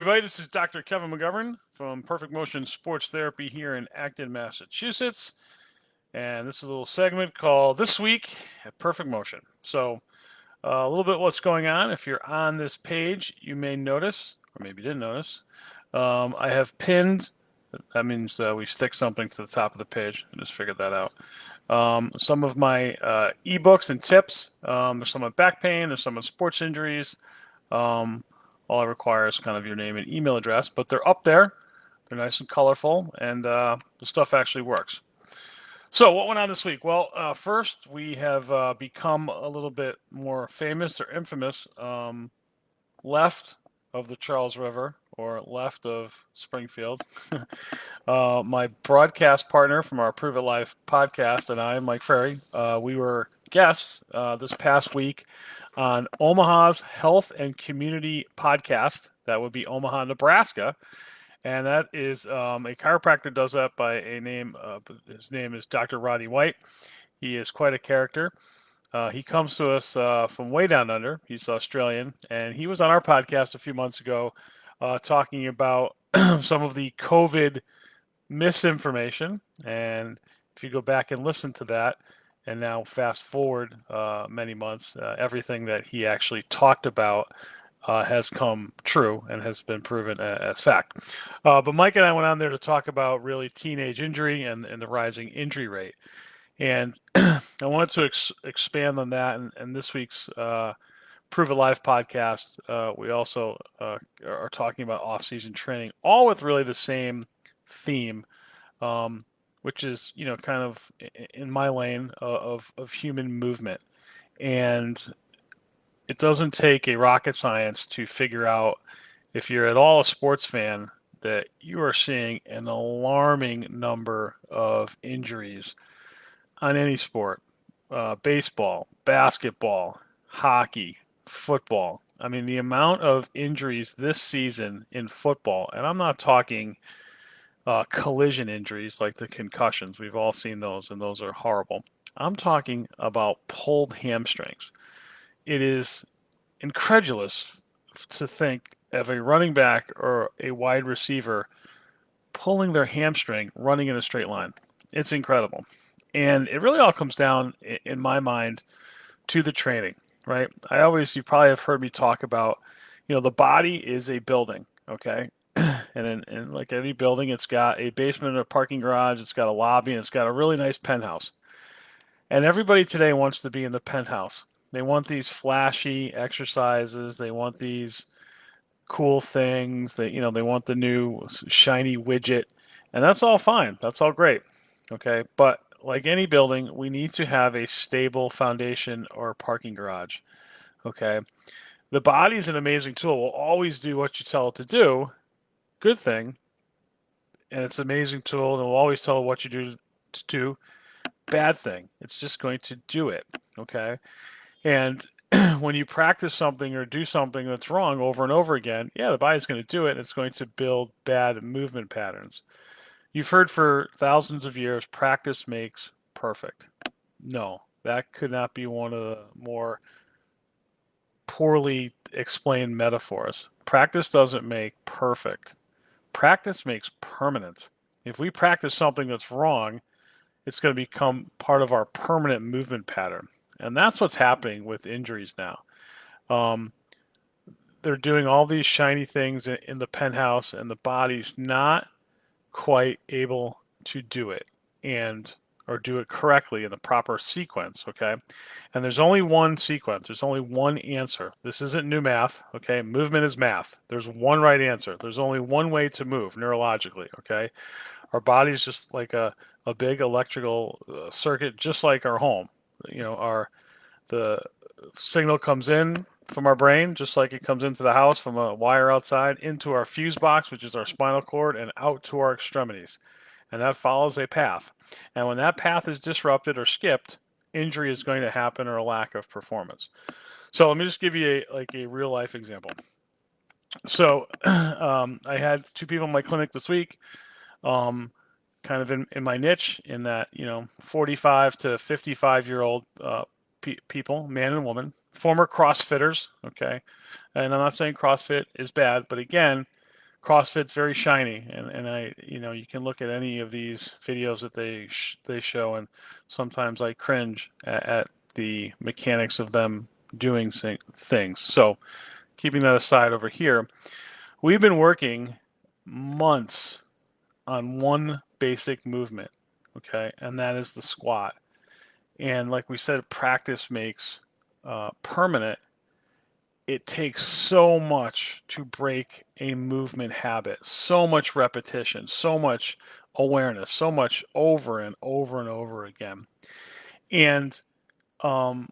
everybody. This is Dr. Kevin McGovern from Perfect Motion Sports Therapy here in Acton, Massachusetts. And this is a little segment called This Week at Perfect Motion. So, a little bit what's going on. If you're on this page, you may notice, or maybe you didn't notice, I have pinned, that means we stick something to the top of the page. I just figured that out. Some of my ebooks and tips. There's some on back pain, there's some on sports injuries. All I require is kind of your name and email address, but they're up there. They're nice and colorful, and the stuff actually works. So what went on this week? Well, first we have become a little bit more famous or infamous left of the Charles River or left of Springfield. My broadcast partner from our Prove It Life podcast and I, Mike Ferry, we were guests this past week on Omaha's Health and Community podcast. That would be Omaha, Nebraska. And that is a chiropractor does that by a name. His name is Dr. Rodney White. He is quite a character. He comes to us from way down under. He's Australian. And he was on our podcast a few months ago talking about some of the COVID misinformation. And if you go back and listen to that, and now fast forward many months, everything that he actually talked about has come true and has been proven as fact. But Mike and I went on there to talk about really teenage injury and the rising injury rate. And I wanted to expand on that. And this week's Prove It Live podcast, we also are talking about off-season training, all with really the same theme. Which is, kind of in my lane of human movement. And it doesn't take a rocket science to figure out, if you're at all a sports fan, that you are seeing an alarming number of injuries on any sport. Baseball, basketball, hockey, football. I mean, the amount of injuries this season in football, and I'm not talking collision injuries like the concussions. We've all seen those, and those are horrible. I'm talking about pulled hamstrings. It is incredulous to think of a running back or a wide receiver pulling their hamstring running in a straight line. It's incredible. And it really all comes down, in my mind, to the training, right? You probably have heard me talk about, the body is a building, okay? And in like any building, it's got a basement, a parking garage, it's got a lobby, and it's got a really nice penthouse. And everybody today wants to be in the penthouse. They want these flashy exercises. They want these cool things. They want the new shiny widget, and that's all fine. That's all great. Okay, but like any building, we need to have a stable foundation or parking garage. Okay, the body is an amazing tool. Will always do what you tell it to do. Good thing, and it's an amazing tool, and it will always tell what you do to do. Bad thing, it's just going to do it, okay? And when you practice something or do something that's wrong over and over again, yeah, the body's going to do it, and it's going to build bad movement patterns. You've heard for thousands of years, practice makes perfect. No, that could not be one of the more poorly explained metaphors. Practice doesn't make perfect. Practice makes permanent. If we practice something that's wrong, it's going to become part of our permanent movement pattern. And that's what's happening with injuries now. They're doing all these shiny things in the penthouse, and the body's not quite able to do it or do it correctly in the proper sequence, okay? And there's only one sequence. There's only one answer. This isn't new math, okay? Movement is math. There's one right answer. There's only one way to move neurologically, okay? Our body's just like a big electrical circuit, just like our home. The signal comes in from our brain, just like it comes into the house from a wire outside, into our fuse box, which is our spinal cord, and out to our extremities. And that follows a path. And when that path is disrupted or skipped, injury is going to happen or a lack of performance. So let me just give you a real life example. So I had two people in my clinic this week, kind of in my niche, in that 45 to 55-year-old people, man and woman, former CrossFitters. Okay, and I'm not saying CrossFit is bad, but again, CrossFit's very shiny, and I, you can look at any of these videos that they show, and sometimes I cringe at the mechanics of them doing things. So keeping that aside over here, we've been working months on one basic movement, okay, and that is the squat. And like we said, practice makes permanent. It takes so much to break a movement habit, so much repetition, so much awareness, so much over and over and over again. And um,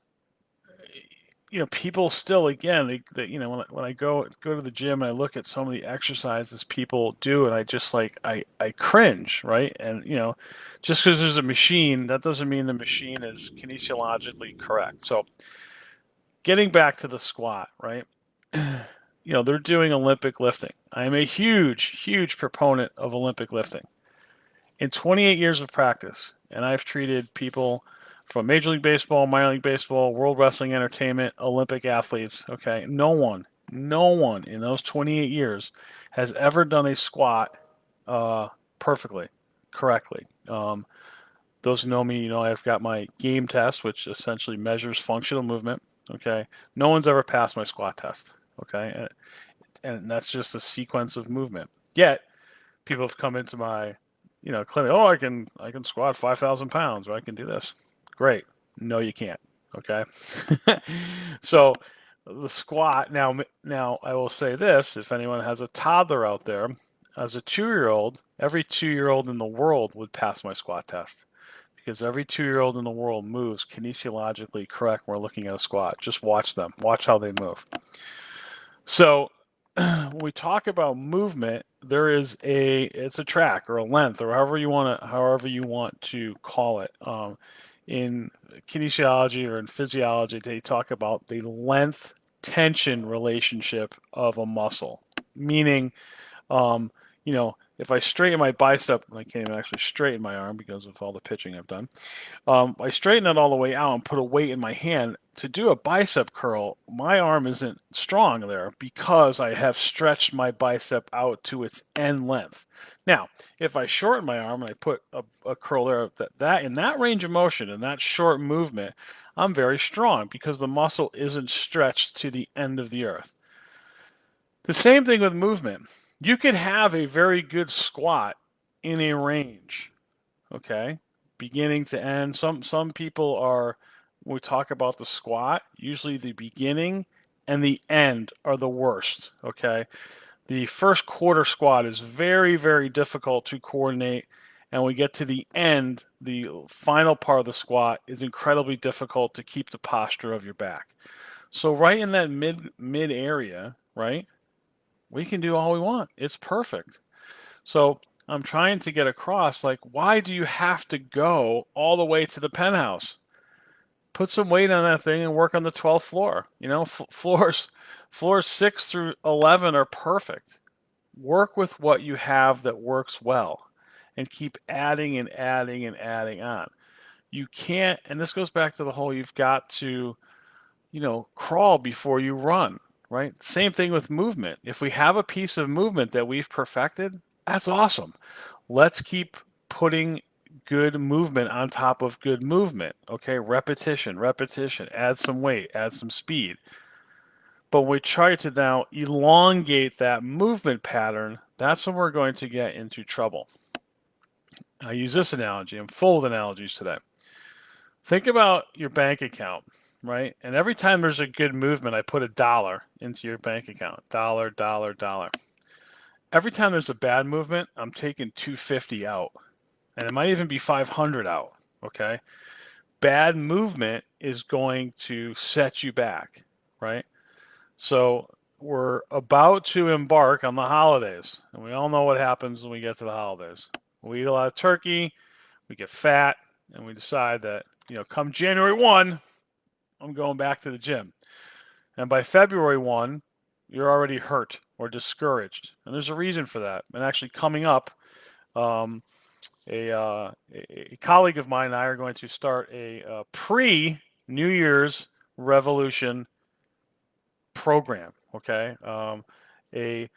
people still, again, when I go to the gym and I look at some of the exercises people do, and I just I cringe, right? And just because there's a machine, that doesn't mean the machine is kinesiologically correct. So getting back to the squat, right? They're doing Olympic lifting. I am a huge, huge proponent of Olympic lifting. In 28 years of practice, and I've treated people from Major League Baseball, Minor League Baseball, World Wrestling Entertainment, Olympic athletes, okay? No one in those 28 years has ever done a squat perfectly, correctly. Those who know me, I've got my game test, which essentially measures functional movement, okay? No one's ever passed my squat test, okay? And that's just a sequence of movement. Yet, people have come into my clinic. Oh, I can squat 5,000 pounds, or I can do this. Great. No, you can't. Okay. So the squat. Now I will say this: if anyone has a toddler out there, as a 2-year-old, every 2-year-old in the world would pass my squat test, because every 2-year-old in the world moves kinesiologically correct when we're looking at a squat. Just watch them. Watch how they move. So when we talk about movement, it's a track or a length or however you want to call it. In kinesiology or in physiology, they talk about the length tension relationship of a muscle, meaning, if I straighten my bicep, I can't even actually straighten my arm because of all the pitching I've done. I straighten it all the way out and put a weight in my hand. To do a bicep curl, my arm isn't strong there because I have stretched my bicep out to its end length. Now, if I shorten my arm and I put a curl there, that in that range of motion, in that short movement, I'm very strong because the muscle isn't stretched to the end of the earth. The same thing with movement. You could have a very good squat in a range, okay? Beginning to end. Some people are, when we talk about the squat, usually the beginning and the end are the worst, okay? The first quarter squat is very, very difficult to coordinate, and when we get to the end, the final part of the squat is incredibly difficult to keep the posture of your back. So right in that mid area, right, we can do all we want. It's perfect. So I'm trying to get across, why do you have to go all the way to the penthouse? Put some weight on that thing and work on the 12th floor. Floors 6 through 11 are perfect. Work with what you have that works well and keep adding and adding and adding on. You can't, and this goes back to the whole, you've got to, crawl before you run, right? Same thing with movement. If we have a piece of movement that we've perfected, that's awesome. Let's keep putting good movement on top of good movement. Okay, repetition, add some weight, add some speed. But when we try to now elongate that movement pattern, that's when we're going to get into trouble. I use this analogy. I'm full of analogies today. Think about your bank account, right? And every time there's a good movement, I put $1 into your bank account. Dollar, dollar, dollar. Every time there's a bad movement, I'm taking $250 out. And it might even be $500 out, okay? Bad movement is going to set you back, right? So we're about to embark on the holidays. And we all know what happens when we get to the holidays. We eat a lot of turkey, we get fat, and we decide that, come January 1, I'm going back to the gym. And by February 1, you're already hurt or discouraged. And there's a reason for that. And actually coming up, a colleague of mine and I are going to start a pre-New Year's Revolution program, okay? A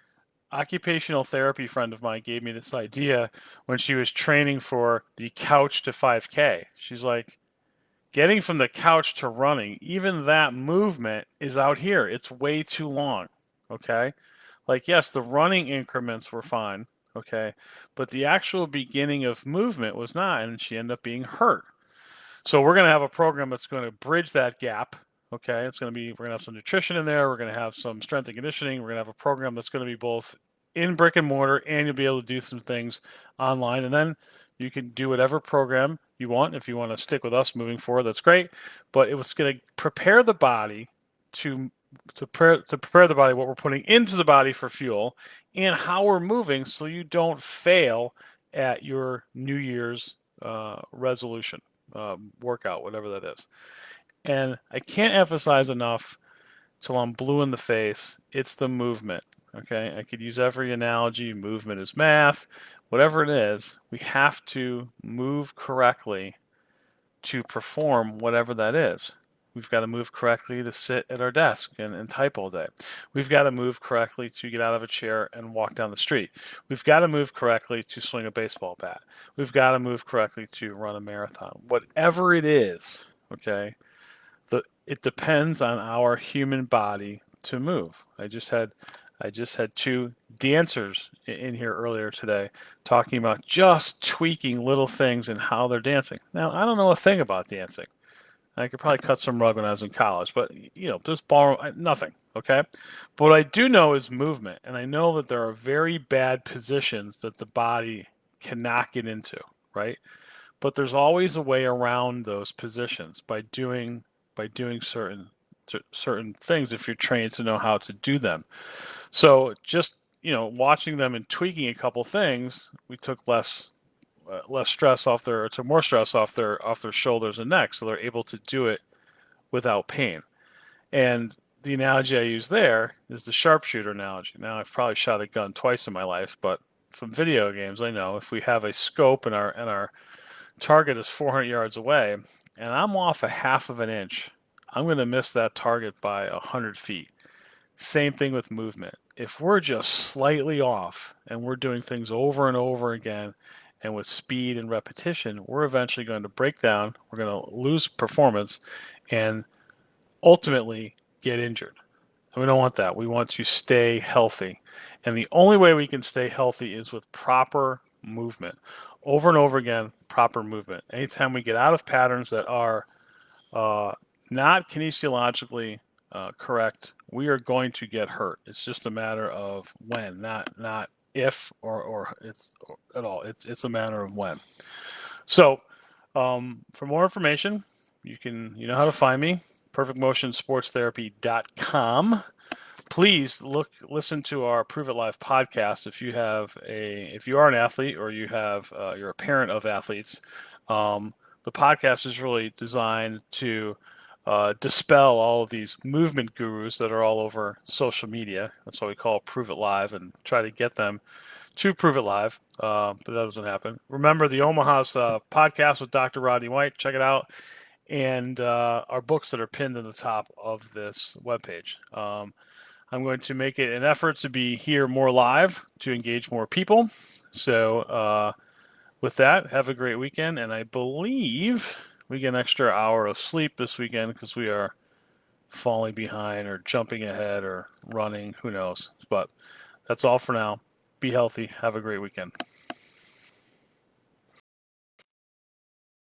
occupational therapy friend of mine gave me this idea when she was training for the couch to 5K. She's like, getting from the couch to running, even that movement is out here. It's way too long. Okay. Like, yes, the running increments were fine. Okay. But the actual beginning of movement was not. And she ended up being hurt. So we're going to have a program that's going to bridge that gap. Okay. We're going to have some nutrition in there. We're going to have some strength and conditioning. We're going to have a program that's going to be both in brick and mortar, and you'll be able to do some things online. And then you can do whatever program you want. If you want to stick with us moving forward, that's great. But it was going to prepare the body to prepare the body, what we're putting into the body for fuel, and how we're moving, so you don't fail at your New Year's resolution workout, whatever that is. And I can't emphasize enough till I'm blue in the face. It's the movement. Okay, I could use every analogy. Movement is math, whatever it is. We have to move correctly to perform whatever that is. We've got to move correctly to sit at our desk and type all day. We've got to move correctly to get out of a chair and walk down the street. We've got to move correctly to swing a baseball bat. We've got to move correctly to run a marathon. Whatever it is, okay, it depends on our human body to move. I just had two dancers in here earlier today talking about just tweaking little things and how they're dancing. Now, I don't know a thing about dancing. I could probably cut some rug when I was in college, but just nothing, okay? But what I do know is movement, and I know that there are very bad positions that the body cannot get into, right? But there's always a way around those positions by doing certain things if you're trained to know how to do them. So just watching them and tweaking a couple things, we took less stress off or took more stress off their shoulders and necks, so they're able to do it without pain. And the analogy I use there is the sharpshooter analogy. Now, I've probably shot a gun twice in my life, but from video games, I know if we have a scope and our target is 400 yards away, and I'm off a half of an inch, I'm going to miss that target by 100 feet. Same thing with movement. If we're just slightly off and we're doing things over and over again and with speed and repetition, we're eventually going to break down, we're going to lose performance, and ultimately get injured. And we don't want that. We want to stay healthy. And the only way we can stay healthy is with proper movement. Over and over again, proper movement. Anytime we get out of patterns that are not kinesiologically correct, we are going to get hurt. It's just a matter of when, not if or it's at all. It's a matter of when. So, for more information, you know how to find me. PerfectMotionSportsTherapy.com. Please listen to our Prove It Live podcast if you are an athlete or you're a parent of athletes. The podcast is really designed to dispel all of these movement gurus that are all over social media. That's why we call it Prove It Live, and try to get them to Prove It Live, but that doesn't happen. Remember the Omaha's podcast with Dr. Rodney White. Check it out. And our books that are pinned in the top of this webpage. I'm going to make it an effort to be here more live to engage more people. So with that, have a great weekend. And I believe we get an extra hour of sleep this weekend because we are falling behind or jumping ahead or running. Who knows? But that's all for now. Be healthy. Have a great weekend.